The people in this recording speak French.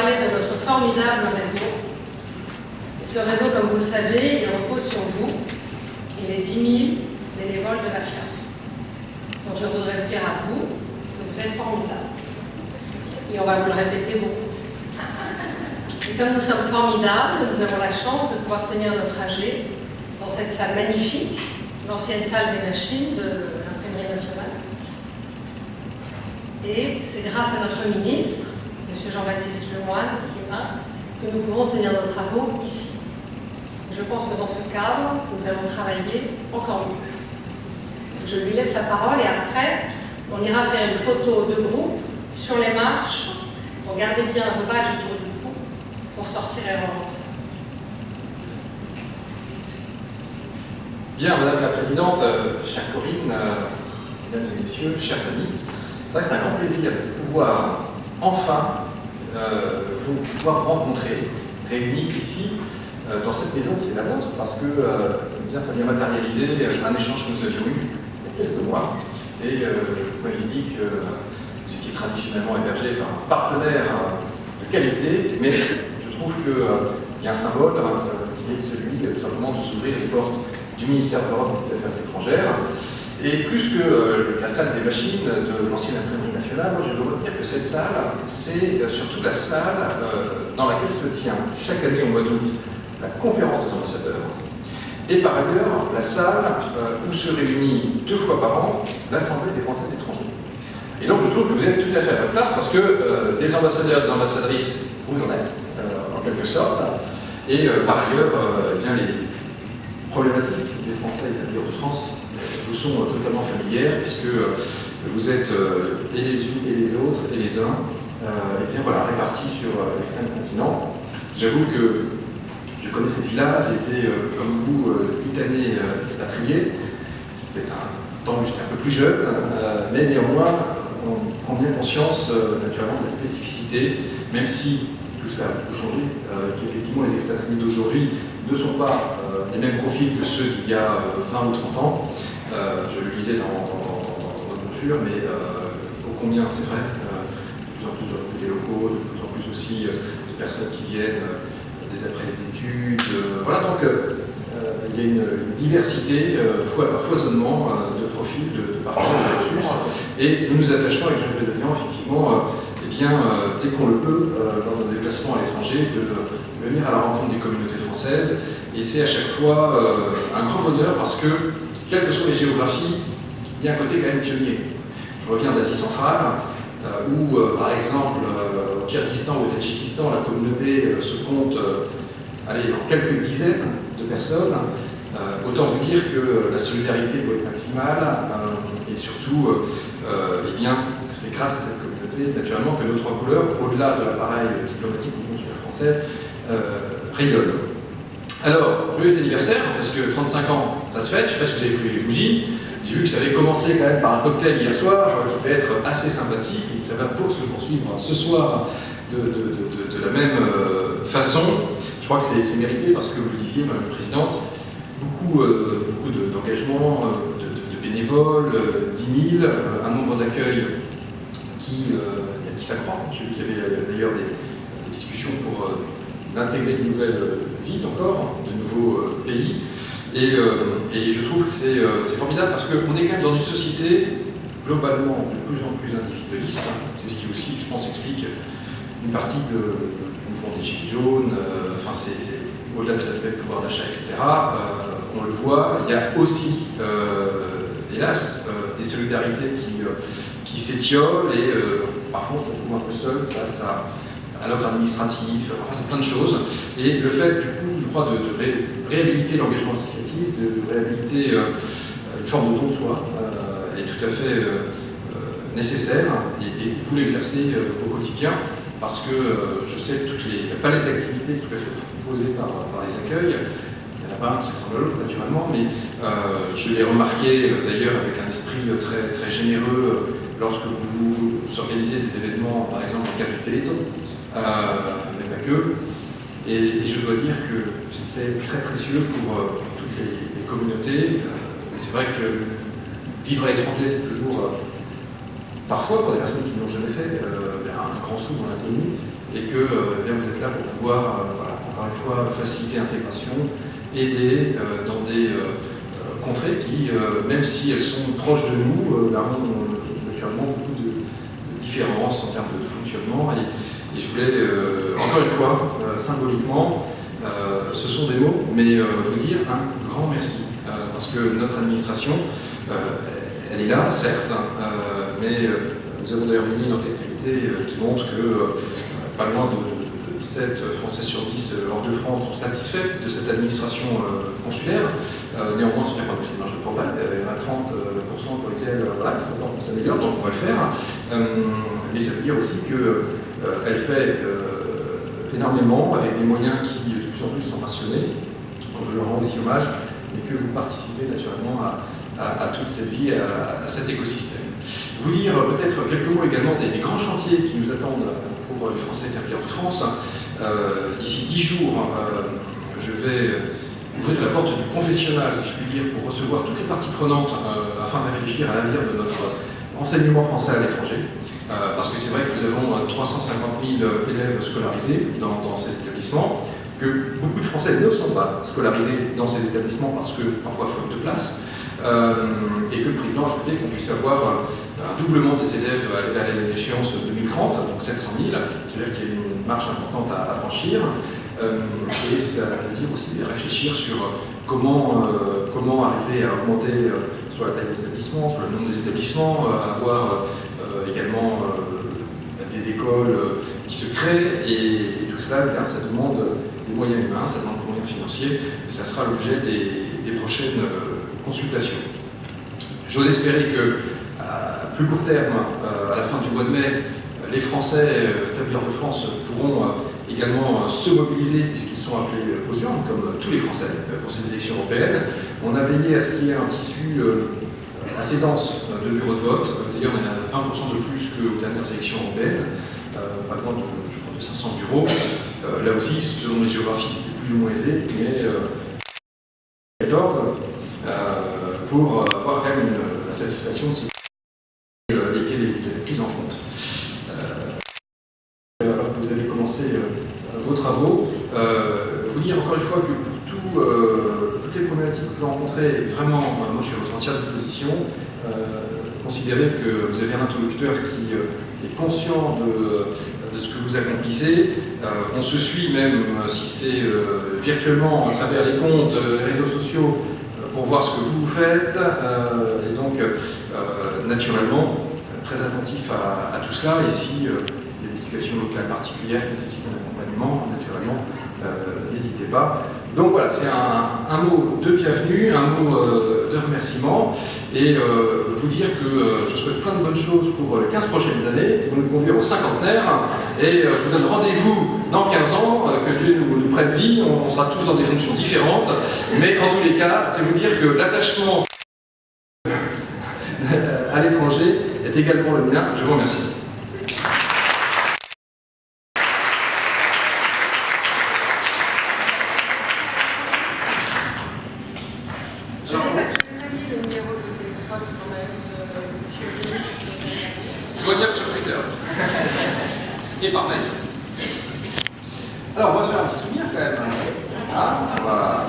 parler de notre formidable réseau. Et ce réseau, comme vous le savez, il repose sur vous et les 10 000 bénévoles de la FIAF. Donc je voudrais vous dire à vous que vous êtes formidables. Et on va vous le répéter beaucoup. Et comme nous sommes formidables, nous avons la chance de pouvoir tenir notre AG dans cette salle magnifique, l'ancienne salle des machines de l'Imprimerie nationale. Et c'est grâce à notre ministre, M. Jean-Baptiste Lemoyne, qui est là, que nous pouvons tenir nos travaux ici. Je pense que dans ce cadre, nous allons travailler encore mieux. Je lui laisse la parole et après, on ira faire une photo de groupe sur les marches. Donc gardez bien vos badges autour du cou pour sortir et rentrer. Bien, Madame la Présidente, chère Corinne, Mesdames et Messieurs, chers amis, c'est vrai que c'est un grand plaisir de pouvoir enfin pouvoir vous rencontrer, réunis ici, dans cette maison qui est la vôtre, parce que bien, ça vient matérialiser un échange que nous avions eu il y a quelques mois. Et vous m'aviez dit que vous étiez traditionnellement hébergé par un partenaire de qualité, mais je trouve qu'il y a un symbole qui est celui tout simplement de s'ouvrir les portes du ministère de l'Europe et des Affaires étrangères. Et plus que la salle des machines de l'ancienne Imprimerie nationale, moi je veux retenir que cette salle, c'est surtout la salle dans laquelle se tient chaque année au mois d'août la conférence des ambassadeurs, et par ailleurs la salle où se réunit 2 fois par an l'Assemblée des Français de l'étranger. Et donc je trouve que vous êtes tout à fait à votre place parce que des ambassadeurs et des ambassadrices, vous en êtes, en quelque sorte, et par ailleurs, eh bien, les problématiques des Français établis hors de France vous sont totalement familières, puisque vous êtes et les unes et les autres et les uns, et bien voilà, répartis sur les 5 continents. J'avoue que je connais cette villa, j'ai été, comme vous, 8 années expatrié. C'était un temps où j'étais un peu plus jeune, mais néanmoins, on prend bien conscience, naturellement, de la spécificité, même si tout cela a beaucoup changé, qu'effectivement les expatriés d'aujourd'hui ne sont pas les mêmes profils que ceux d'il y a 20 ou 30 ans. Je le lisais dans votre brochure, mais ô combien c'est vrai, de plus en plus de recrutés locaux, de plus en plus aussi de personnes qui viennent dès après les études. Voilà, donc il y a une diversité, un foisonnement de profils, de parcours, de cursus, et nous nous attachons avec Geneviève Devian, effectivement, eh bien, dès qu'on le peut, lors de nos déplacements à l'étranger, de venir à la rencontre des communautés françaises. Et c'est à chaque fois un grand bonheur parce que, quelles que soient les géographies, il y a un côté quand même pionnier. Je reviens d'Asie centrale, où, par exemple, au Kyrgyzstan ou au Tadjikistan, la communauté se compte allez, en quelques dizaines de personnes. Autant vous dire que la solidarité doit être maximale, et surtout, eh bien, c'est grâce à cette communauté, naturellement, que nos 3 couleurs, au-delà de l'appareil diplomatique ou consulaire français, rayonnent. Alors, joyeux anniversaire, parce que 35 ans, ça se fête, je ne sais pas si vous avez pris les bougies. J'ai vu que ça avait commencé quand même par un cocktail hier soir, qui va être assez sympathique, et ça va se poursuivre ce soir de la même façon. Je crois que c'est mérité parce que vous le disiez, Madame la Présidente, beaucoup d'engagement, de bénévoles, 10 000, un nombre d'accueils qui s'accroît. J'ai vu qu'il y avait d'ailleurs des discussions pour d'intégrer de nouvelles villes encore, de nouveaux pays. Et je trouve que c'est formidable parce qu'on est quand même dans une société globalement de plus en plus individualiste. C'est ce qui aussi, je pense, explique une partie du mouvement des Gilets jaunes. Enfin, c'est au-delà de l'aspect pouvoir d'achat, etc. On le voit, il y a aussi, hélas, des solidarités qui s'étiolent et parfois on se retrouve un peu seul face à l'ordre administratif, enfin c'est plein de choses. Et le fait, du coup, je crois, de réhabiliter l'engagement associatif, de réhabiliter une forme de don de soi, est tout à fait nécessaire, et vous l'exercez au quotidien, parce que je sais toute la palette d'activités qui peuvent être proposées par les accueils. Il n'y en a pas un qui ressemble à l'autre, naturellement, mais je l'ai remarqué d'ailleurs avec un esprit très, très généreux lorsque vous organisez des événements, par exemple dans le cadre du Téléthon, mais pas que. Et je dois dire que c'est très précieux pour toutes les communautés. C'est vrai que vivre à l'étranger, c'est toujours, parfois pour des personnes qui ne l'ont jamais fait, un grand saut dans l'inconnu. et que bien, vous êtes là pour pouvoir, voilà, encore une fois, faciliter l'intégration, aider dans des contrées qui, même si elles sont proches de nous, ont naturellement beaucoup de différences en termes de fonctionnement. Et je voulais, encore une fois, symboliquement, ce sont des mots, mais vous dire un grand merci, parce que notre administration, elle est là, certes, mais nous avons d'ailleurs mené une enquête qualité qui montre que pas loin de 7 Français sur 10 hors de France sont satisfaits de cette administration consulaire. Néanmoins, c'est bien qu'on a une marge de progrès. Il y en a 30% pour lesquels voilà, il faut qu'on s'améliore, donc on va le faire. Mais ça veut dire aussi qu'elle fait énormément avec des moyens qui de plus en plus sont rationnés. Donc je leur rends aussi hommage, mais que vous participez naturellement à toute cette vie, à cet écosystème. Vous dire peut-être quelques mots également des grands chantiers qui nous attendent pour les Français établis hors de France. D'ici 10 jours, je vais ouvrir la porte du confessionnal, si je puis dire, pour recevoir toutes les parties prenantes afin de réfléchir à l'avenir de notre enseignement français à l'étranger. Parce que c'est vrai que nous avons 350 000 élèves scolarisés dans ces établissements, que beaucoup de Français ne sont pas scolarisés dans ces établissements parce que parfois faute de place, et que le président a souhaité qu'on puisse avoir un doublement des élèves à l'échéance 2030, donc 700 000, c'est-à-dire qu'il y a une marche importante à franchir. Et ça veut dire aussi réfléchir sur comment arriver à augmenter sur la taille des établissements, sur le nombre des établissements, avoir également des écoles qui se créent, et tout cela, bien, ça demande des moyens humains, ça demande des moyens financiers, et ça sera l'objet des prochaines consultations. J'ose espérer qu'à plus court terme, à la fin du mois de mai, les Français établis hors de France pourront également se mobiliser puisqu'ils sont appelés aux urnes, comme tous les Français, pour ces élections européennes. On a veillé à ce qu'il y ait un tissu assez dense de bureaux de vote. D'ailleurs, on a 20% de plus qu'aux dernières élections européennes, pas loin je crois, de 500 bureaux. Là aussi, selon les géographies, c'est plus ou moins aisé, mais 14 pour avoir quand même la satisfaction de ce et qu'elle est prise en compte. Alors que vous avez commencé vos travaux, vous dire encore une fois que pour toutes les problématiques que vous rencontrez, vraiment, moi je suis à votre entière disposition. Considérez que vous avez un interlocuteur qui est conscient de ce que vous accomplissez. On se suit même si c'est virtuellement à travers les comptes, les réseaux sociaux, pour voir ce que vous faites. Et donc, naturellement, très attentif à tout cela. Et si il y a des situations locales particulières qui nécessitent un accompagnement, naturellement, n'hésitez pas. Donc voilà, c'est un mot de bienvenue, un mot de remerciement, et vous dire que je souhaite plein de bonnes choses pour les 15 prochaines années, qui vont nous conduire au cinquantenaire, et je vous donne rendez-vous dans 15 ans, que Dieu nous prête vie, on sera tous dans des fonctions différentes, mais en tous les cas, c'est vous dire que l'attachement à l'étranger est également le mien. Je vous remercie. Joignable sur Twitter. Et par mail. Alors, on va se faire un petit souvenir quand même. Ah, voilà.